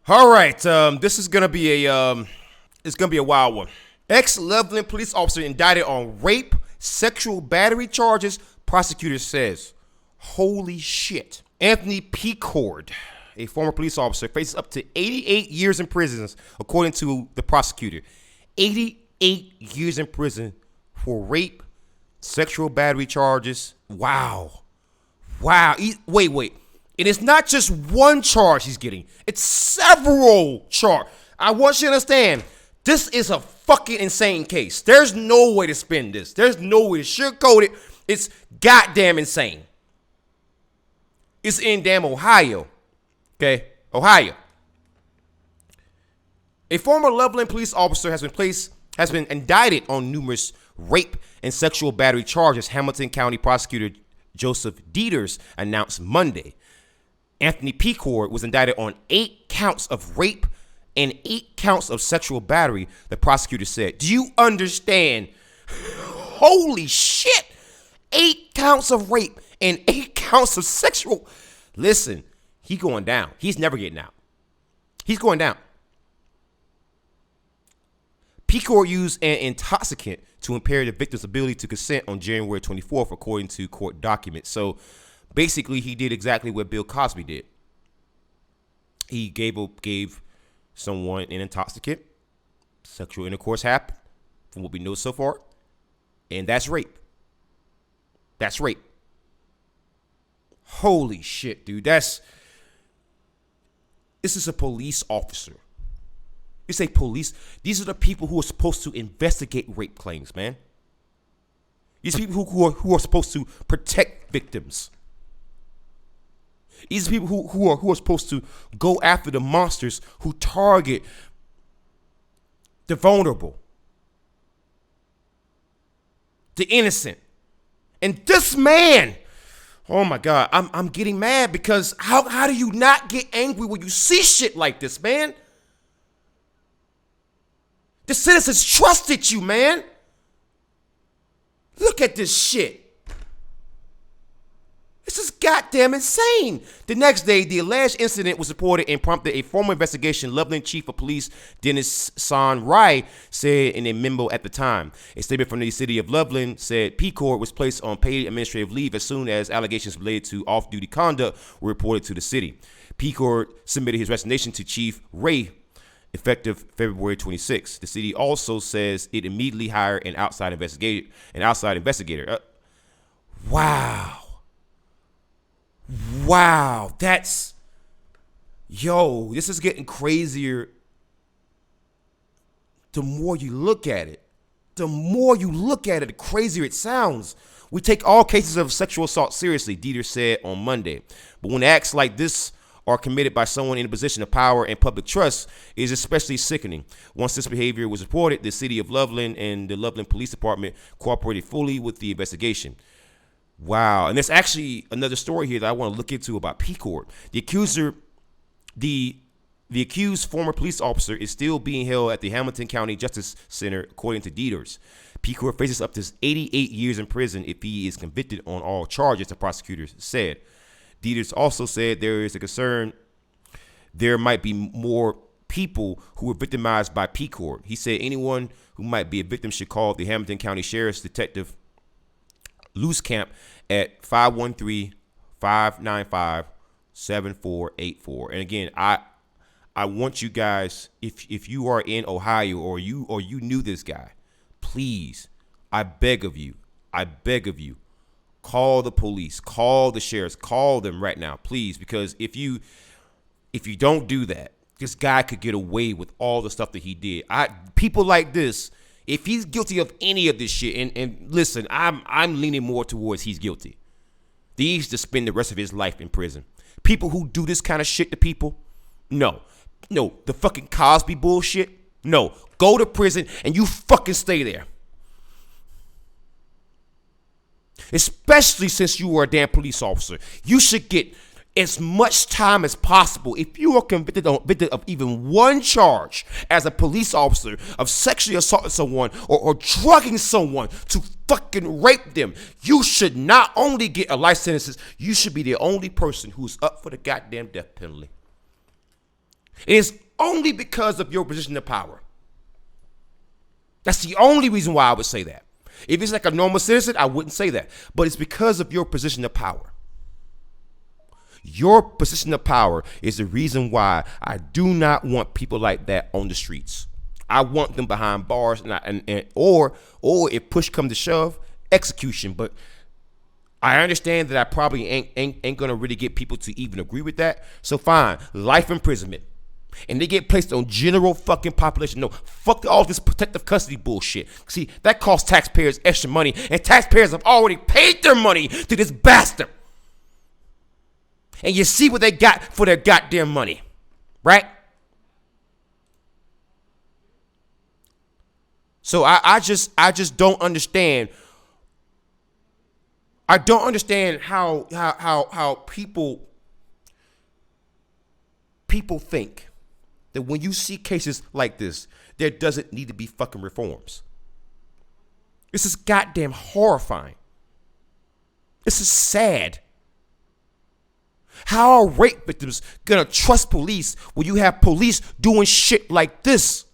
All right, this is gonna be it's gonna be a wild one. Ex-Loveland police officer indicted on rape, sexual battery charges. Prosecutor says, "Holy shit!" Anthony Pecord, a former police officer, faces up to 88 years in prison, according to the prosecutor. 88 years in prison for rape, sexual battery charges. Wow. Wait. And it's not just one charge he's getting. It's several charges. I want you to understand, this is a fucking insane case. There's no way to spin this. There's no way to sugarcoat it. It's goddamn insane. It's in damn Ohio. Okay? Ohio. A former Loveland police officer has been indicted on numerous rape and sexual battery charges, Hamilton County Prosecutor Joseph Dieters announced Monday. Anthony Pecord was indicted on 8 counts of rape and 8 counts of sexual battery, the prosecutor said. Do you understand? Holy shit! 8 counts of rape and 8 counts of sexual. Listen, he's going down. He's never getting out. He's going down. Pecord used an intoxicant to impair the victim's ability to consent on January 24th, according to court documents. So basically, he did exactly what Bill Cosby did. He gave someone an intoxicant. Sexual intercourse happened, from what we know so far. And that's rape. That's rape. Holy shit, dude. This is a police officer. You say police. These are the people who are supposed to investigate rape claims, man. These people who are supposed to protect victims. These are people who are supposed to go after the monsters who target the vulnerable, the innocent. And this man, oh my God, I'm getting mad because how do you not get angry when you see shit like this, man? The citizens trusted you, man. Look at this shit. This is goddamn insane. The next day, the alleged incident was reported and prompted a formal investigation. Loveland Chief of Police Dennis San Rai said in a memo at the time. A statement from the city of Loveland said Pecord was placed on paid administrative leave as soon as allegations related to off-duty conduct were reported to the city. Pecord submitted his resignation to Chief Ray effective February 26. The city also says it immediately hired an outside investigator. Wow, this is getting crazier. The more you look at it, the crazier it sounds. We take all cases of sexual assault seriously, Dieter said on Monday. But when acts like this are committed by someone in a position of power and public trust, is especially sickening. Once this behavior was reported, the city of Loveland and the Loveland Police Department cooperated fully with the investigation. Wow. And there's actually another story here that I want to look into about Pecord. The accused former police officer is still being held at the Hamilton County Justice Center, according to Dieters. Pecord faces up to 88 years in prison if he is convicted on all charges, the prosecutors said. Dieters also said there is a concern there might be more people who were victimized by Pecord. He said anyone who might be a victim should call the Hamilton County Sheriff's Detective Loosecamp at 513-595-7484. And again, I want you guys, if you are in Ohio or you knew this guy, please, I beg of you, call the police, call the sheriffs, call them right now, please, because if you don't do that, this guy could get away with all the stuff that he did. People like this, if he's guilty of any of this shit, and listen, I'm leaning more towards he's guilty. He needs to spend the rest of his life in prison. People who do this kind of shit to people, no, the fucking Cosby bullshit, no, go to prison and you fucking stay there. Especially since you were a damn police officer. You should get as much time as possible. If you are convicted of even one charge as a police officer of sexually assaulting someone or drugging someone to fucking rape them, you should not only get a life sentence, you should be the only person who's up for the goddamn death penalty. It is only because of your position of power. That's the only reason why I would say that. If it's like a normal citizen, I wouldn't say that. But it's because of your position of power. Your position of power is the reason why I do not want people like that on the streets. I want them behind bars, or if push comes to shove, execution. But I understand that I probably ain't gonna really get people to even agree with that. So fine, life imprisonment, and they get placed on general fucking population. No, fuck all this protective custody bullshit. See, that costs taxpayers extra money, and taxpayers have already paid their money to this bastard. And you see what they got for their goddamn money, right? So I just don't understand. I don't understand how people think that when you see cases like this, there doesn't need to be fucking reforms. This is goddamn horrifying. This is sad. How are rape victims gonna trust police when you have police doing shit like this?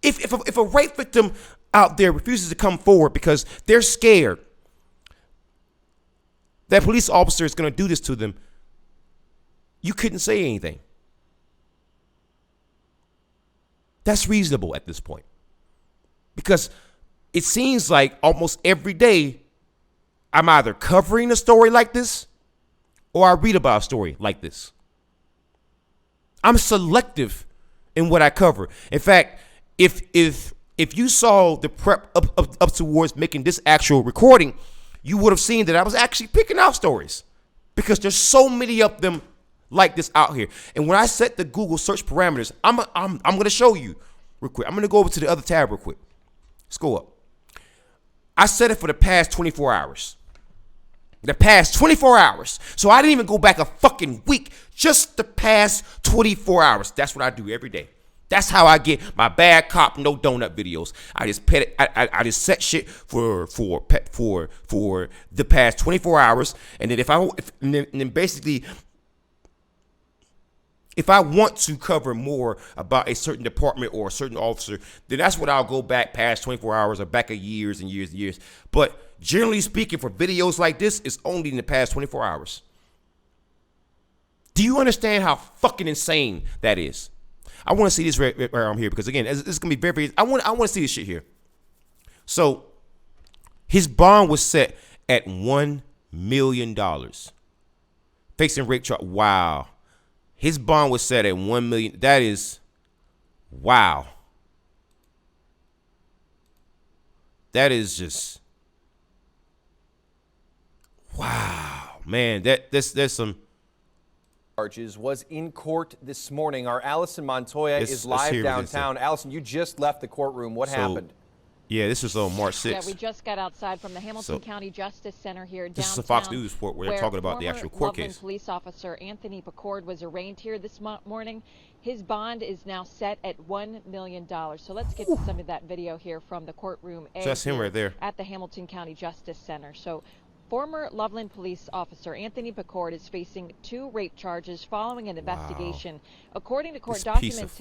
If a rape victim out there refuses to come forward because they're scared that police officer is gonna do this to them, you couldn't say anything. That's reasonable at this point. Because it seems like almost every day I'm either covering a story like this or I read about a story like this. I'm selective in what I cover. In fact, if you saw the prep up towards making this actual recording, you would have seen that I was actually picking out stories because there's so many of them like this out here. And when I set the Google search parameters, I'm going to show you real quick. I'm going to go over to the other tab real quick. Let's go up. I set it for the past 24 hours. The past 24 hours. So I didn't even go back a fucking week. Just the past 24 hours. That's what I do every day. That's how I get my bad cop, no donut videos. I just pet it. I just set shit for the past 24 hours. And then basically, if I want to cover more about a certain department or a certain officer, then that's what I'll go back past 24 hours or back a years and years and years. But generally speaking, for videos like this, it's only in the past 24 hours. Do you understand how fucking insane that is? I want to see this right here because, again, it's going to be very, I want to see this shit here. So his bond was set at $1 million. Facing rape charge. Wow. His bond was set at $1 million. That is, wow. That is just, wow, man. There's some. Charges was in court this morning. Our Allison Montoya is live downtown. Allison, you just left the courtroom. What happened? Yeah, this is on March 6th. Yeah, we just got outside from the Hamilton County Justice Center here downtown. This is a Fox News report where they're talking about the actual court case. Police officer Anthony Picord was arraigned here this morning. His bond is now set at $1 million. So let's get to some of that video here from the courtroom. So that's him right there. At the Hamilton County Justice Center. So former Loveland police officer Anthony Picord is facing 2 rape charges following an investigation. Wow. According to court documents,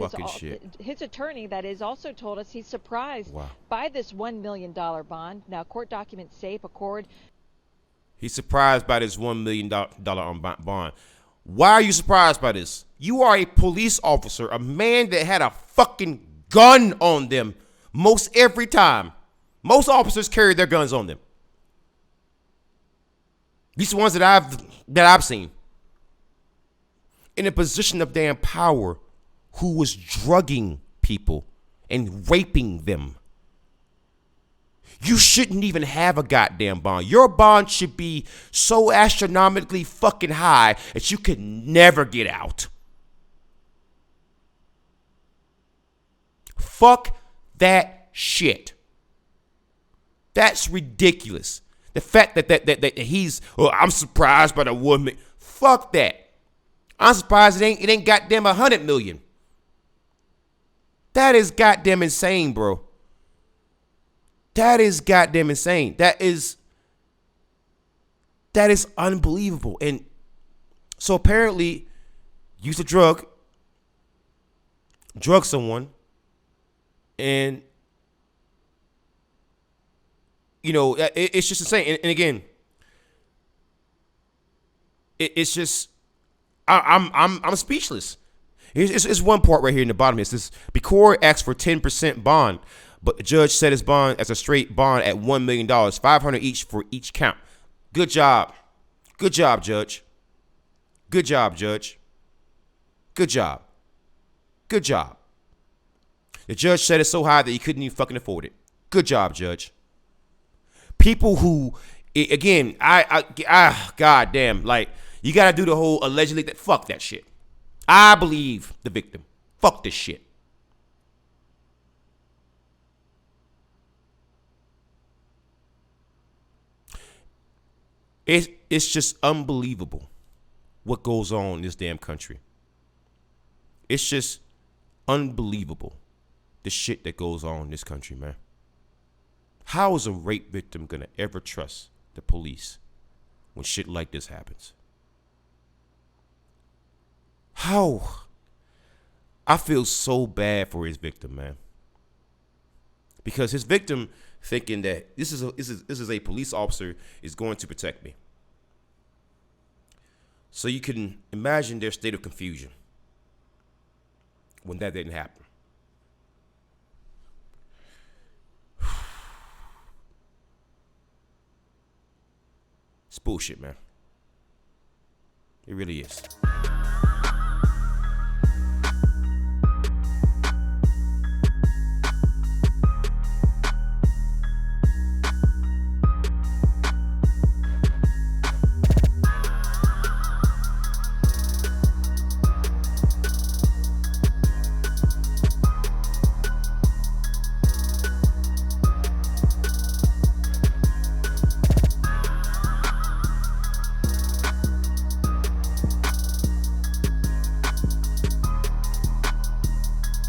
his attorney, that is, also told us he's surprised by this $1 million bond. Now, court documents say Picord. He's surprised by this $1 million bond. Why are you surprised by this? You are a police officer, a man that had a fucking gun on them most every time. Most officers carry their guns on them. These are the ones that I've seen in a position of damn power, who was drugging people and raping them. You shouldn't even have a goddamn bond. Your bond should be so astronomically fucking high that you could never get out. Fuck that shit. That's ridiculous. The fact that he's, I'm surprised by the woman. Fuck that. I'm surprised it ain't goddamn 100 million. That is goddamn insane, bro. That is goddamn insane. That is unbelievable. And so apparently, use a drug drug someone, and it's just insane. And again, it's just I'm speechless. It's one part right here in the bottom. It says Bacor asked for 10% bond, but the judge set his bond as a straight bond at $1 million, $500 each for each count. Good job, judge. Good job, judge. Good job. Good job. The judge set it so high that he couldn't even fucking afford it. Good job, judge. People who, again, God damn, like, you gotta do the whole allegedly that. Fuck that shit. I believe the victim. Fuck this shit. It's just unbelievable what goes on in this damn country. It's just unbelievable the shit that goes on in this country, man. How is a rape victim gonna ever trust the police when shit like this happens? How? I feel so bad for his victim, man. Because his victim thinking that this is a police officer is going to protect me. So you can imagine their state of confusion when that didn't happen. It's bullshit, man. It really is.